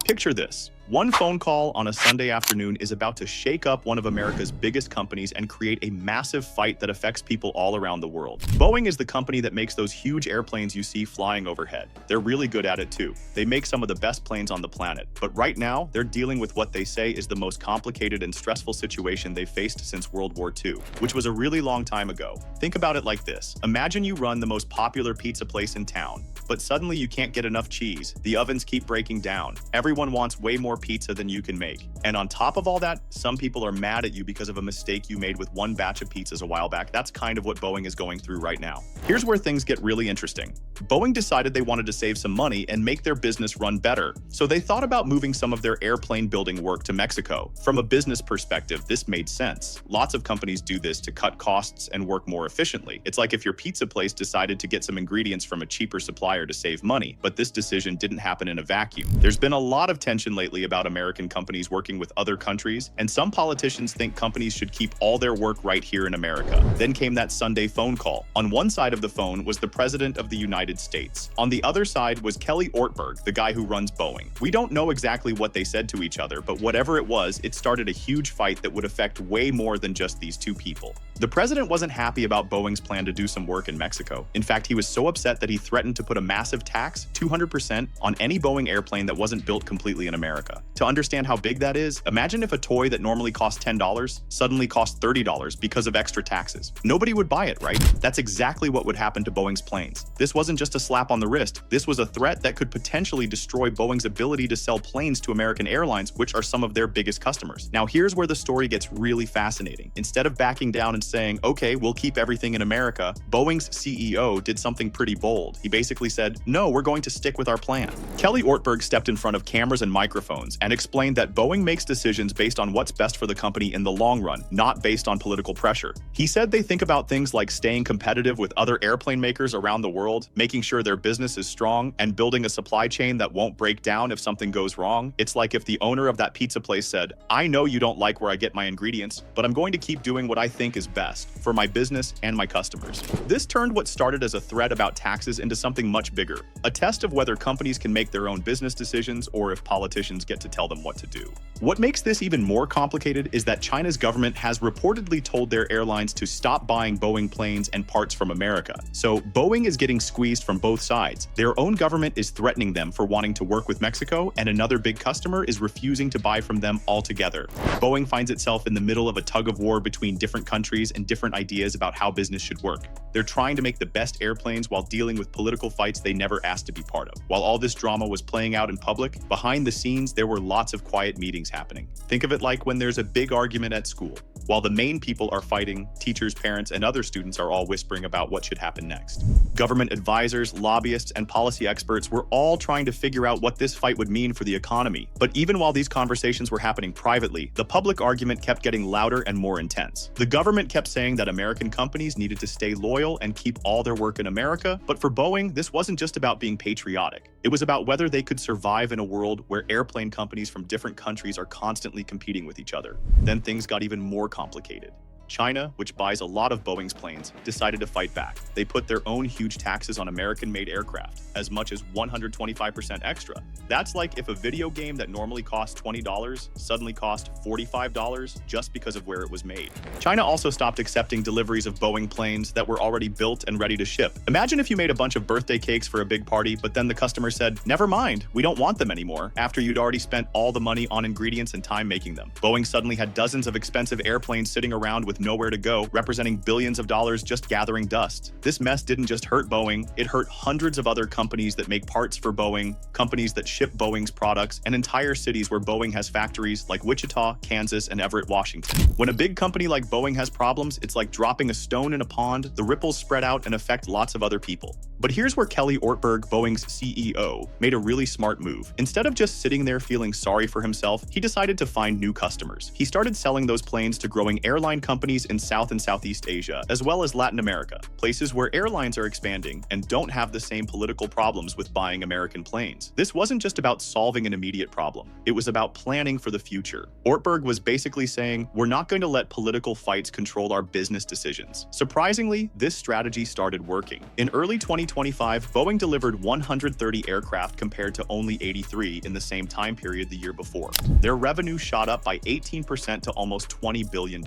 Picture this. One phone call on a Sunday afternoon is about to shake up one of America's biggest companies and create a massive fight that affects people all around the world. Boeing is the company that makes those huge airplanes you see flying overhead. They're really good at it too. They make some of the best planes on the planet. But right now, they're dealing with what they say is the most complicated and stressful situation they've faced since World War II, which was a really long time ago. Think about it like this. Imagine you run the most popular pizza place in town, but suddenly you can't get enough cheese. The ovens keep breaking down. Everyone wants way more pizza than you can make. And on top of all that, some people are mad at you because of a mistake you made with one batch of pizzas a while back. That's kind of what Boeing is going through right now. Here's where things get really interesting. Boeing decided they wanted to save some money and make their business run better. So they thought about moving some of their airplane building work to Mexico. From a business perspective, this made sense. Lots of companies do this to cut costs and work more efficiently. It's like if your pizza place decided to get some ingredients from a cheaper supplier to save money, but this decision didn't happen in a vacuum. There's been a lot of tension lately about American companies working with other countries, and some politicians think companies should keep all their work right here in America. Then came that Sunday phone call. On one side of the phone was the President of the United States. On the other side was Kelly Ortberg, the guy who runs Boeing. We don't know exactly what they said to each other, but whatever it was, it started a huge fight that would affect way more than just these two people. The president wasn't happy about Boeing's plan to do some work in Mexico. In fact, he was so upset that he threatened to put a massive tax, 200%, on any Boeing airplane that wasn't built completely in America. To understand how big that is, imagine if a toy that normally costs $10 suddenly costs $30 because of extra taxes. Nobody would buy it, right? That's exactly what would happen to Boeing's planes. This wasn't just a slap on the wrist. This was a threat that could potentially destroy Boeing's ability to sell planes to American airlines, which are some of their biggest customers. Now, here's where the story gets really fascinating. Instead of backing down and saying, okay, we'll keep everything in America, Boeing's CEO did something pretty bold. He basically said, no, we're going to stick with our plan. Kelly Ortberg stepped in front of cameras and microphones and explained that Boeing makes decisions based on what's best for the company in the long run, not based on political pressure. He said they think about things like staying competitive with other airplane makers around the world, making sure their business is strong, and building a supply chain that won't break down if something goes wrong. It's like if the owner of that pizza place said, I know you don't like where I get my ingredients, but I'm going to keep doing what I think is best for my business and my customers. This turned what started as a threat about taxes into something much bigger, a test of whether companies can make their own business decisions or if politicians get to tell them what to do. What makes this even more complicated is that China's government has reportedly told their airlines to stop buying Boeing planes and parts from America. So Boeing is getting squeezed from both sides. Their own government is threatening them for wanting to work with Mexico, and another big customer is refusing to buy from them altogether. Boeing finds itself in the middle of a tug of war between different countries and different ideas about how business should work. They're trying to make the best airplanes while dealing with political fights they never asked to be part of. While all this drama was playing out in public, behind the scenes there were lots of quiet meetings happening. Think of it like when there's a big argument at school. While the main people are fighting, teachers, parents, and other students are all whispering about what should happen next. Government advisors, lobbyists, and policy experts were all trying to figure out what this fight would mean for the economy. But even while these conversations were happening privately, the public argument kept getting louder and more intense. The government kept saying that American companies needed to stay loyal and keep all their work in America, but for Boeing, this wasn't just about being patriotic. It was about whether they could survive in a world where airplane companies from different countries are constantly competing with each other. Then things got even more complicated. China, which buys a lot of Boeing's planes, decided to fight back. They put their own huge taxes on American-made aircraft, as much as 125% extra. That's like if a video game that normally costs $20 suddenly cost $45 just because of where it was made. China also stopped accepting deliveries of Boeing planes that were already built and ready to ship. Imagine if you made a bunch of birthday cakes for a big party, but then the customer said, never mind, we don't want them anymore, after you'd already spent all the money on ingredients and time making them. Boeing suddenly had dozens of expensive airplanes sitting around with nowhere to go, representing billions of dollars just gathering dust. This mess didn't just hurt Boeing, it hurt hundreds of other companies that make parts for Boeing, companies that ship Boeing's products, and entire cities where Boeing has factories like Wichita, Kansas, and Everett, Washington. When a big company like Boeing has problems, it's like dropping a stone in a pond. The ripples spread out and affect lots of other people. But here's where Kelly Ortberg, Boeing's CEO, made a really smart move. Instead of just sitting there feeling sorry for himself, he decided to find new customers. He started selling those planes to growing airline companies companies in South and Southeast Asia, as well as Latin America, places where airlines are expanding and don't have the same political problems with buying American planes. This wasn't just about solving an immediate problem. It was about planning for the future. Ortberg was basically saying, we're not going to let political fights control our business decisions. Surprisingly, this strategy started working. In early 2025, Boeing delivered 130 aircraft compared to only 83 in the same time period the year before. Their revenue shot up by 18% to almost $20 billion.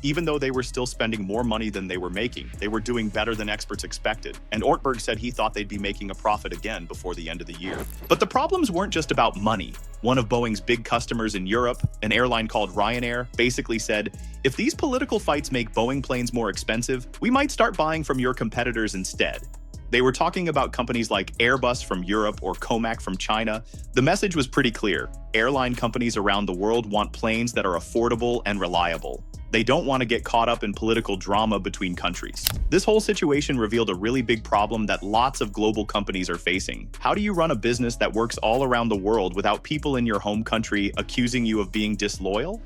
Even though they were still spending more money than they were making, they were doing better than experts expected, and Ortberg said he thought they'd be making a profit again before the end of the year. But the problems weren't just about money. One of Boeing's big customers in Europe, an airline called Ryanair, basically said, if these political fights make Boeing planes more expensive, we might start buying from your competitors instead. They were talking about companies like Airbus from Europe or Comac from China. The message was pretty clear. Airline companies around the world want planes that are affordable and reliable. They don't want to get caught up in political drama between countries. This whole situation revealed a really big problem that lots of global companies are facing. How do you run a business that works all around the world without people in your home country accusing you of being disloyal?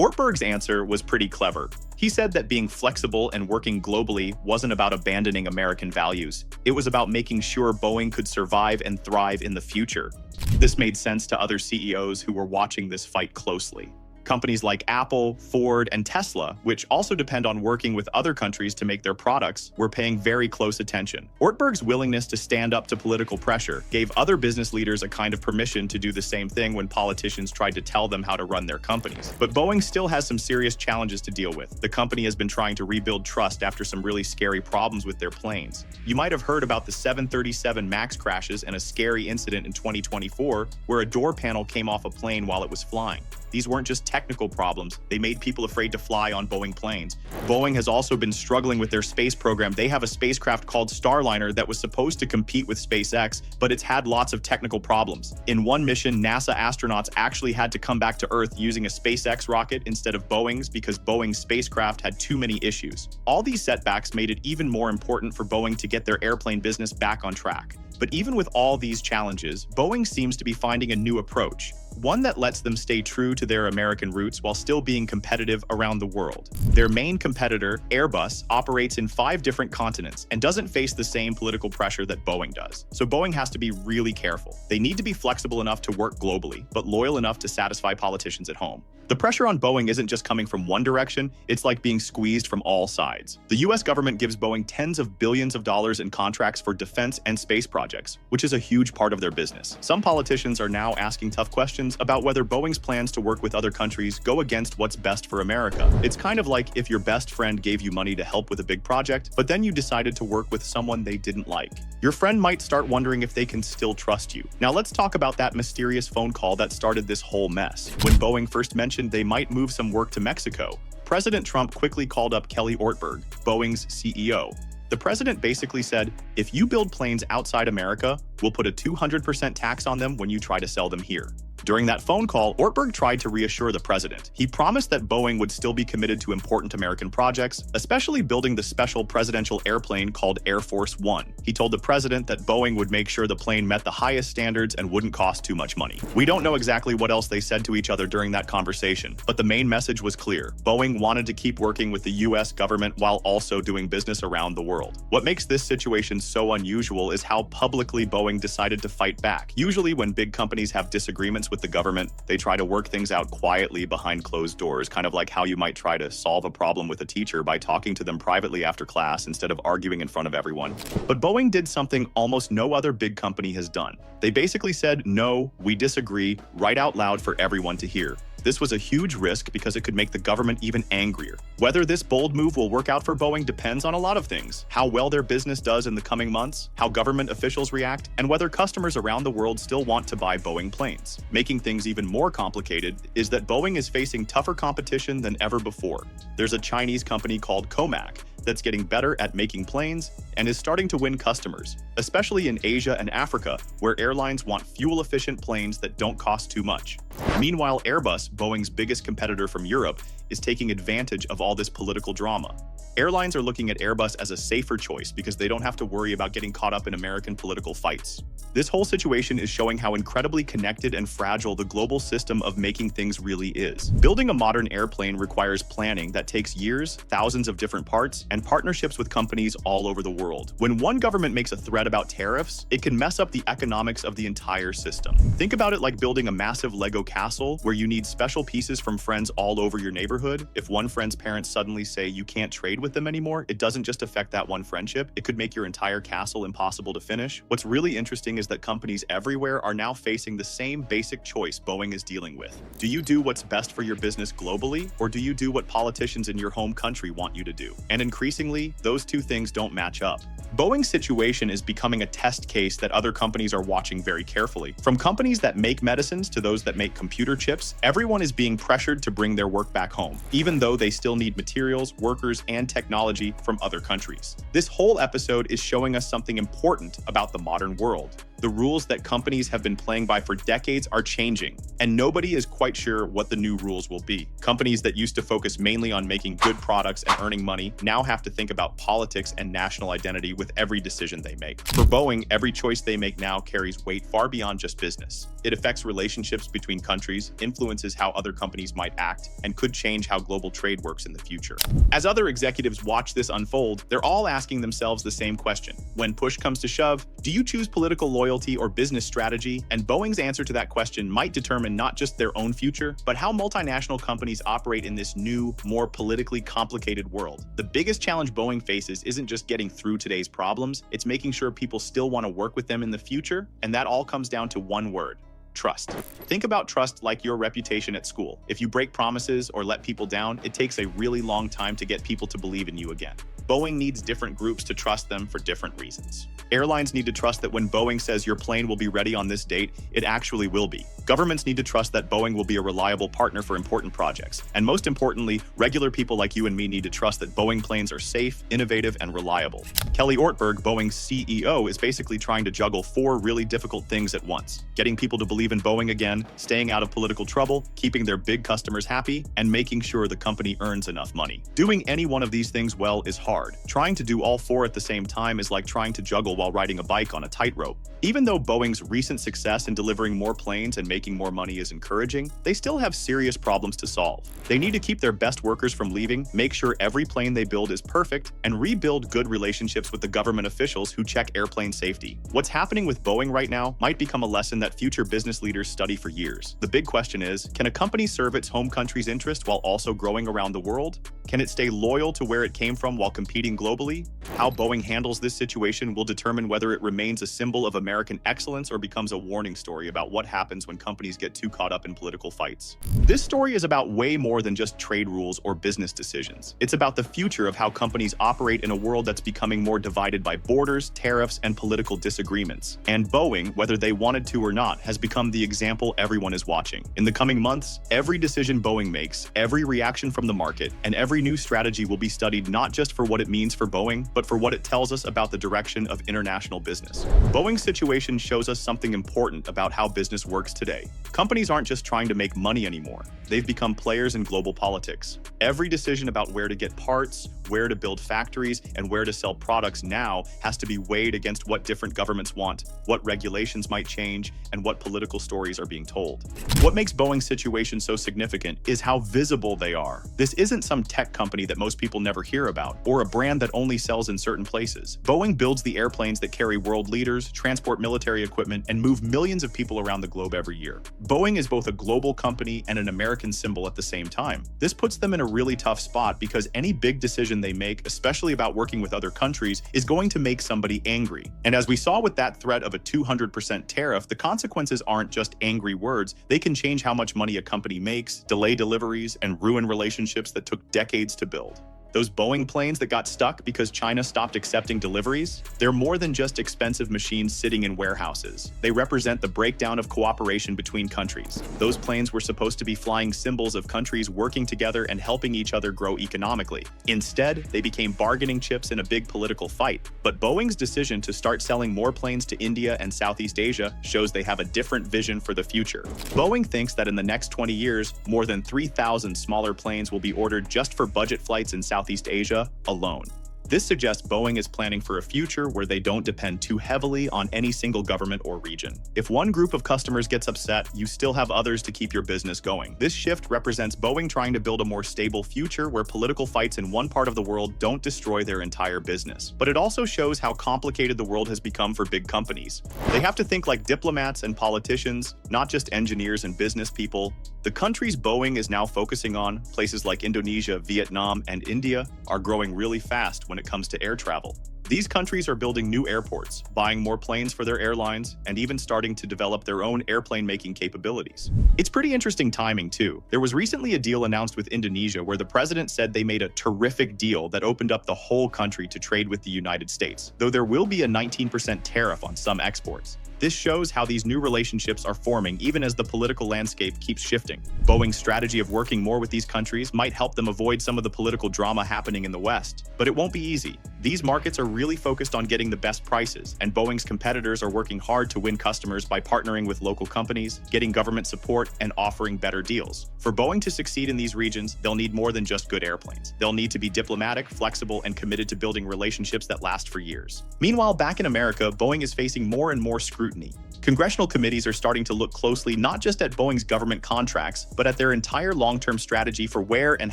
Ortberg's answer was pretty clever. He said that being flexible and working globally wasn't about abandoning American values. It was about making sure Boeing could survive and thrive in the future. This made sense to other CEOs who were watching this fight closely. Companies like Apple, Ford, and Tesla, which also depend on working with other countries to make their products, were paying very close attention. Ortberg's willingness to stand up to political pressure gave other business leaders a kind of permission to do the same thing when politicians tried to tell them how to run their companies. But Boeing still has some serious challenges to deal with. The company has been trying to rebuild trust after some really scary problems with their planes. You might have heard about the 737 MAX crashes and a scary incident in 2024 where a door panel came off a plane while it was flying. These weren't just technical problems, they made people afraid to fly on Boeing planes. Boeing has also been struggling with their space program. They have a spacecraft called Starliner that was supposed to compete with SpaceX, but it's had lots of technical problems. In one mission, NASA astronauts actually had to come back to Earth using a SpaceX rocket instead of Boeing's because Boeing's spacecraft had too many issues. All these setbacks made it even more important for Boeing to get their airplane business back on track. But even with all these challenges, Boeing seems to be finding a new approach, one that lets them stay true to their American roots while still being competitive around the world. Their main competitor, Airbus, operates in 5 different continents and doesn't face the same political pressure that Boeing does. So Boeing has to be really careful. They need to be flexible enough to work globally, but loyal enough to satisfy politicians at home. The pressure on Boeing isn't just coming from one direction, it's like being squeezed from all sides. The US government gives Boeing tens of billions of dollars in contracts for defense and space projects, which is a huge part of their business. Some politicians are now asking tough questions about whether Boeing's plans to work with other countries go against what's best for America. It's kind of like if your best friend gave you money to help with a big project, but then you decided to work with someone they didn't like. Your friend might start wondering if they can still trust you. Now let's talk about that mysterious phone call that started this whole mess. When Boeing first mentioned they might move some work to Mexico, President Trump quickly called up Kelly Ortberg, Boeing's CEO. The president basically said, if you build planes outside America, we'll put a 200% tax on them when you try to sell them here. During that phone call, Ortberg tried to reassure the president. He promised that Boeing would still be committed to important American projects, especially building the special presidential airplane called Air Force One. He told the president that Boeing would make sure the plane met the highest standards and wouldn't cost too much money. We don't know exactly what else they said to each other during that conversation, but the main message was clear. Boeing wanted to keep working with the US government while also doing business around the world. What makes this situation so unusual is how publicly Boeing decided to fight back. Usually when big companies have disagreements with the government, they try to work things out quietly behind closed doors, kind of like how you might try to solve a problem with a teacher by talking to them privately after class instead of arguing in front of everyone. But Boeing did something almost no other big company has done. They basically said, no, we disagree, right out loud for everyone to hear. This was a huge risk because it could make the government even angrier. Whether this bold move will work out for Boeing depends on a lot of things: how well their business does in the coming months, how government officials react, and whether customers around the world still want to buy Boeing planes. Making things even more complicated is that Boeing is facing tougher competition than ever before. There's a Chinese company called Comac that's getting better at making planes and is starting to win customers, especially in Asia and Africa, where airlines want fuel-efficient planes that don't cost too much. Meanwhile, Airbus, Boeing's biggest competitor from Europe, is taking advantage of all this political drama. Airlines are looking at Airbus as a safer choice because they don't have to worry about getting caught up in American political fights. This whole situation is showing how incredibly connected and fragile the global system of making things really is. Building a modern airplane requires planning that takes years, thousands of different parts, and partnerships with companies all over the world. When one government makes a threat about tariffs, it can mess up the economics of the entire system. Think about it like building a massive Lego castle where you need special pieces from friends all over your neighborhood. If one friend's parents suddenly say you can't trade with them anymore, it doesn't just affect that one friendship, it could make your entire castle impossible to finish. What's really interesting is that companies everywhere are now facing the same basic choice Boeing is dealing with. Do you do what's best for your business globally, or do you do what politicians in your home country want you to do? And increasingly, those two things don't match up. Boeing's situation is becoming a test case that other companies are watching very carefully. From companies that make medicines to those that make computer chips, everyone is being pressured to bring their work back home, even though they still need materials, workers, and technology from other countries. This whole episode is showing us something important about the modern world. The rules that companies have been playing by for decades are changing, and nobody is quite sure what the new rules will be. Companies that used to focus mainly on making good products and earning money now have to think about politics and national identity with every decision they make. For Boeing, every choice they make now carries weight far beyond just business. It affects relationships between countries, influences how other companies might act, and could change how global trade works in the future. As other executives watch this unfold, they're all asking themselves the same question. When push comes to shove, do you choose political loyalty or business strategy? And Boeing's answer to that question might determine not just their own future, but how multinational companies operate in this new, more politically complicated world. The biggest challenge Boeing faces isn't just getting through today's problems, it's making sure people still want to work with them in the future, and that all comes down to one word: trust. Think about trust like your reputation at school. If you break promises or let people down, it takes a really long time to get people to believe in you again. Boeing needs different groups to trust them for different reasons. Airlines need to trust that when Boeing says your plane will be ready on this date, it actually will be. Governments need to trust that Boeing will be a reliable partner for important projects. And most importantly, regular people like you and me need to trust that Boeing planes are safe, innovative, and reliable. Kelly Ortberg, Boeing's CEO, is basically trying to juggle 4 really difficult things at once: getting people to believe in Boeing again, staying out of political trouble, keeping their big customers happy, and making sure the company earns enough money. Doing any one of these things well is hard. Trying to do all 4 at the same time is like trying to juggle while riding a bike on a tightrope. Even though Boeing's recent success in delivering more planes and making more money is encouraging, they still have serious problems to solve. They need to keep their best workers from leaving, make sure every plane they build is perfect, and rebuild good relationships with the government officials who check airplane safety. What's happening with Boeing right now might become a lesson that future business leaders study for years. The big question is, can a company serve its home country's interest while also growing around the world? Can it stay loyal to where it came from while competing globally? How Boeing handles this situation will determine whether it remains a symbol of American excellence or becomes a warning story about what happens when companies get too caught up in political fights. This story is about way more than just trade rules or business decisions. It's about the future of how companies operate in a world that's becoming more divided by borders, tariffs, and political disagreements. And Boeing, whether they wanted to or not, has become the example everyone is watching. In the coming months, every decision Boeing makes, every reaction from the market, and every new strategy will be studied not just for what it means for Boeing, but for what it tells us about the direction of international business. Boeing's situation shows us something important about how business works today. Companies aren't just trying to make money anymore. They've become players in global politics. Every decision about where to get parts, where to build factories, and where to sell products now has to be weighed against what different governments want, what regulations might change, and what political stories are being told. What makes Boeing's situation so significant is how visible they are. This isn't some tech company that most people never hear about, or a brand that only sells in certain places. Boeing builds the airplanes that carry world leaders, transport military equipment, and move millions of people around the globe every year. Boeing is both a global company and an American symbol at the same time. This puts them in a really tough spot because any big decision they make, especially about working with other countries, is going to make somebody angry. And as we saw with that threat of a 200% tariff, the consequences aren't just angry words. They can change how much money a company makes, delay deliveries, and ruin relationships that took decades to build. Those Boeing planes that got stuck because China stopped accepting deliveries? They're more than just expensive machines sitting in warehouses. They represent the breakdown of cooperation between countries. Those planes were supposed to be flying symbols of countries working together and helping each other grow economically. Instead, they became bargaining chips in a big political fight. But Boeing's decision to start selling more planes to India and Southeast Asia shows they have a different vision for the future. Boeing thinks that in the next 20 years, more than 3,000 smaller planes will be ordered just for budget flights in Southeast Asia alone. This suggests Boeing is planning for a future where they don't depend too heavily on any single government or region. If one group of customers gets upset, you still have others to keep your business going. This shift represents Boeing trying to build a more stable future where political fights in one part of the world don't destroy their entire business. But it also shows how complicated the world has become for big companies. They have to think like diplomats and politicians, not just engineers and business people. The countries Boeing is now focusing on, places like Indonesia, Vietnam, and India, are growing really fast when it comes to air travel. These countries are building new airports, buying more planes for their airlines, and even starting to develop their own airplane-making capabilities. It's pretty interesting timing, too. There was recently a deal announced with Indonesia where the president said they made a terrific deal that opened up the whole country to trade with the United States, though there will be a 19% tariff on some exports. This shows how these new relationships are forming even as the political landscape keeps shifting. Boeing's strategy of working more with these countries might help them avoid some of the political drama happening in the West, but it won't be easy. These markets are really focused on getting the best prices, and Boeing's competitors are working hard to win customers by partnering with local companies, getting government support, and offering better deals. For Boeing to succeed in these regions, they'll need more than just good airplanes. They'll need to be diplomatic, flexible, and committed to building relationships that last for years. Meanwhile, back in America, Boeing is facing more and more scrutiny. Congressional committees are starting to look closely not just at Boeing's government contracts, but at their entire long-term strategy for where and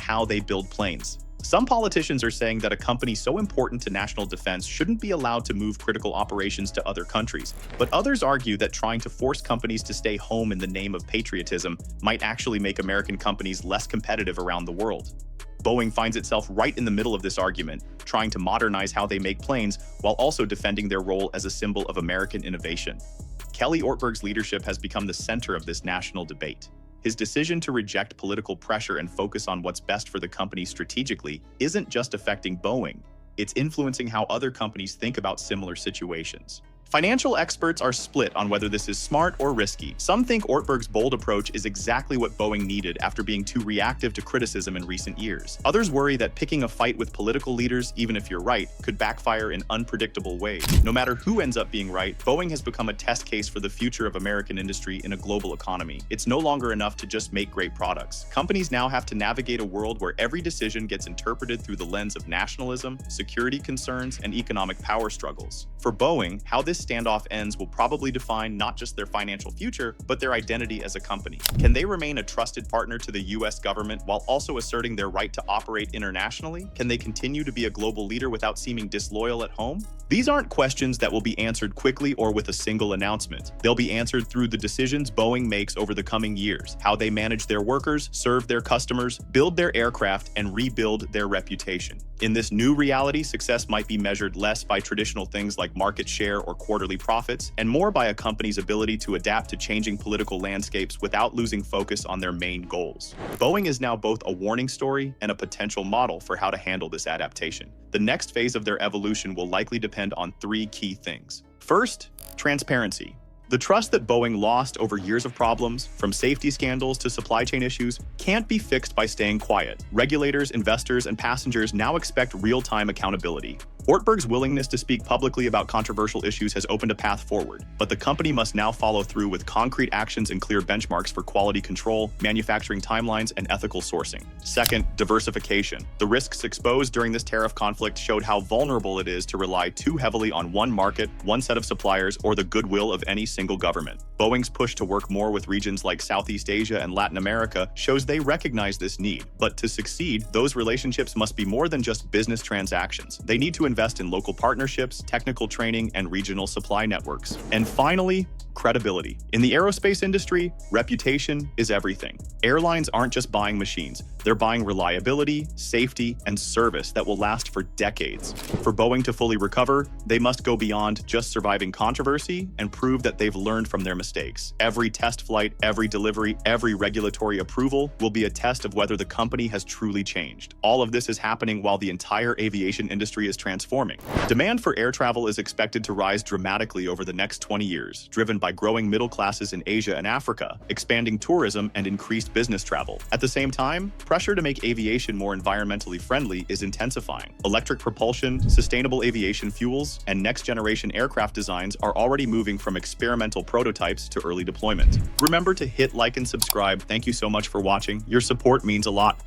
how they build planes. Some politicians are saying that a company so important to national defense shouldn't be allowed to move critical operations to other countries, but others argue that trying to force companies to stay home in the name of patriotism might actually make American companies less competitive around the world. Boeing finds itself right in the middle of this argument, trying to modernize how they make planes while also defending their role as a symbol of American innovation. Kelly Ortberg's leadership has become the center of this national debate. His decision to reject political pressure and focus on what's best for the company strategically isn't just affecting Boeing, it's influencing how other companies think about similar situations. Financial experts are split on whether this is smart or risky. Some think Ortberg's bold approach is exactly what Boeing needed after being too reactive to criticism in recent years. Others worry that picking a fight with political leaders, even if you're right, could backfire in unpredictable ways. No matter who ends up being right, Boeing has become a test case for the future of American industry in a global economy. It's no longer enough to just make great products. Companies now have to navigate a world where every decision gets interpreted through the lens of nationalism, security concerns, and economic power struggles. For Boeing, how this standoff ends will probably define not just their financial future, but their identity as a company. Can they remain a trusted partner to the US government while also asserting their right to operate internationally? Can they continue to be a global leader without seeming disloyal at home? These aren't questions that will be answered quickly or with a single announcement. They'll be answered through the decisions Boeing makes over the coming years, how they manage their workers, serve their customers, build their aircraft, and rebuild their reputation. In this new reality, success might be measured less by traditional things like market share or quarterly profits, and more by a company's ability to adapt to changing political landscapes without losing focus on their main goals. Boeing is now both a warning story and a potential model for how to handle this adaptation. The next phase of their evolution will likely depend on three key things. First, transparency. The trust that Boeing lost over years of problems, from safety scandals to supply chain issues, can't be fixed by staying quiet. Regulators, investors, and passengers now expect real-time accountability. Ortberg's willingness to speak publicly about controversial issues has opened a path forward, but the company must now follow through with concrete actions and clear benchmarks for quality control, manufacturing timelines, and ethical sourcing. Second, diversification. The risks exposed during this tariff conflict showed how vulnerable it is to rely too heavily on one market, one set of suppliers, or the goodwill of any single government. Boeing's push to work more with regions like Southeast Asia and Latin America shows they recognize this need. But to succeed, those relationships must be more than just business transactions. They need to invest in local partnerships, technical training, and regional supply networks. And finally, credibility. In the aerospace industry, reputation is everything. Airlines aren't just buying machines, they're buying reliability, safety, and service that will last for decades. For Boeing to fully recover, they must go beyond just surviving controversy and prove that they've learned from their mistakes. Every test flight, every delivery, every regulatory approval will be a test of whether the company has truly changed. All of this is happening while the entire aviation industry is transforming. Demand for air travel is expected to rise dramatically over the next 20 years, driven by growing middle classes in Asia and Africa, expanding tourism, and increased business travel. At the same time, pressure to make aviation more environmentally friendly is intensifying. Electric propulsion, sustainable aviation fuels, and next-generation aircraft designs are already moving from experimental prototypes to early deployment. Remember to hit like and subscribe. Thank you so much for watching. Your support means a lot.